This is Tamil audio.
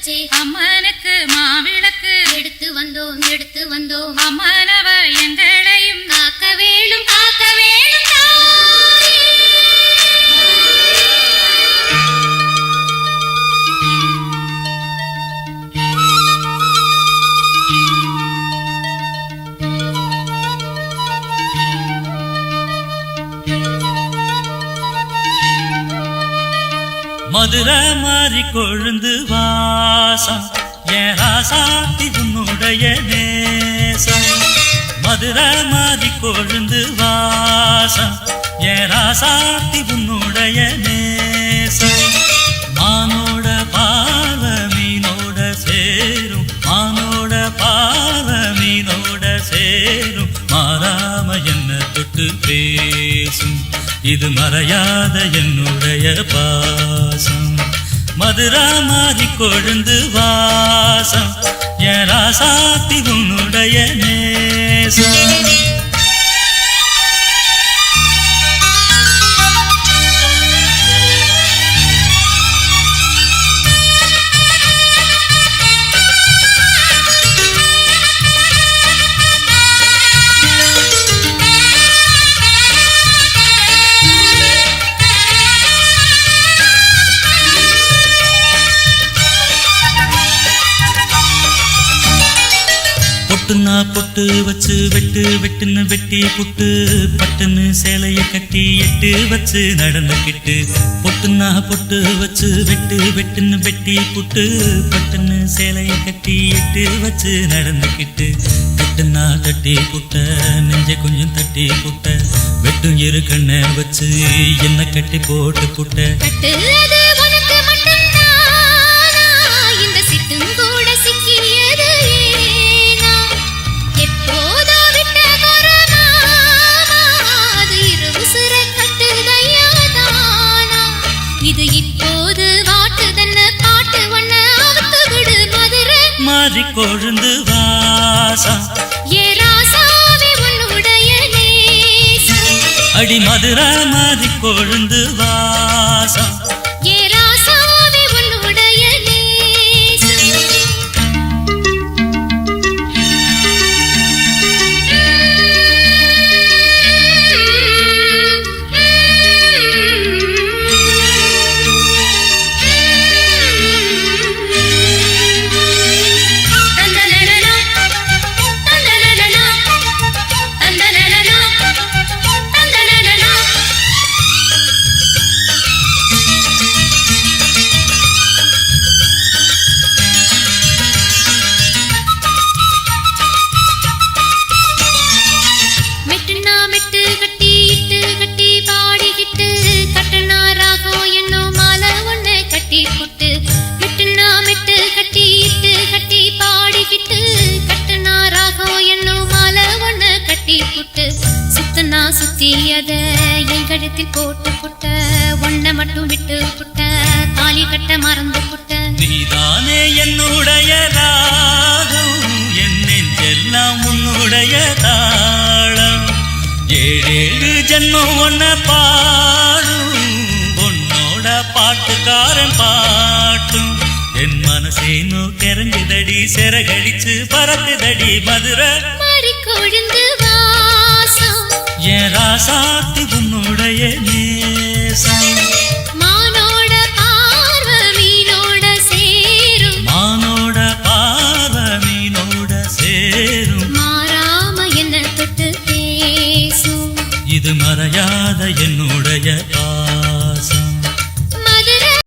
வச்சே அம்மனுக்கு மாவிளக்கு எடுத்து வந்தோம் அம்மனவ எங்களையும் காக்க வேணும் தாயே. மதுரை மாறி கொழுந்து வாசம் என் ராசாத்தி உன்னுடைய நேசம். மதுரை மாறி கொழுந்து வாசம் என் ராசாத்தி உன்னுடைய நேசம். மானோட பாவ மீனோட சேரும் மானோட பாவ மீனோட சேரும் மாறாம என்ன தொட்டு பேசும் இது மறையாத என்னுடைய பாசம். மதுரா மாறி கொழுந்து வாசம் என் ராசாத்தி உன்னுடைய நேசம். பொட்டுன்னா பொட்டு வச்சு வெட்டுன்னு வெட்டி புட்டு பட்டுன்னு சேலைய கட்டி எட்டு வச்சு நடந்துக்கிட்டு. பொட்டுன்னா பொட்டு வச்சு வெட்டுன்னு வெட்டி புட்டு பட்டுன்னு சேலைய கட்டி எட்டு வச்சு நடந்துக்கிட்டு. கட்டுன்னா தட்டி புட்ட நெஞ்ச கொஞ்சம் தட்டி புட்ட வெட்டும் இரு கண்ண வச்சு என்ன கட்டி போட்டு புட்ட. மாறி கொழுந்து வாசம் அடி மதுரா மாறி கொழுந்து வாசம். சுத்தியத என் கழுத்தில் போட்டு புட்ட ஒன்ன மட்டும் விட்டு புட்ட தாலி கட்ட மறந்து புட்ட. நீதானே என்னுடைய ராகம் என் நெஞ்செல்லாம் உன்னுடைய தாளம். ஏழேழு ஜென்மம் ஒன்ன பாடும் உன்னோட பாட்டுக்காரன் பாட்டும். என் மனசேனோ கெரங்குதடி செரகடிச்சு பறக்குதடி மதுரை மாறி கொழுந்து வாசம் என் ராசாத்தி உன்னுடைய நேசம். மானோட பார்வ மீனோட சேரும் மானோட பார்வ மீனோட சேரும் மாறாம என்ன தொட்டு பேசும் இது மறையாத என்னுடைய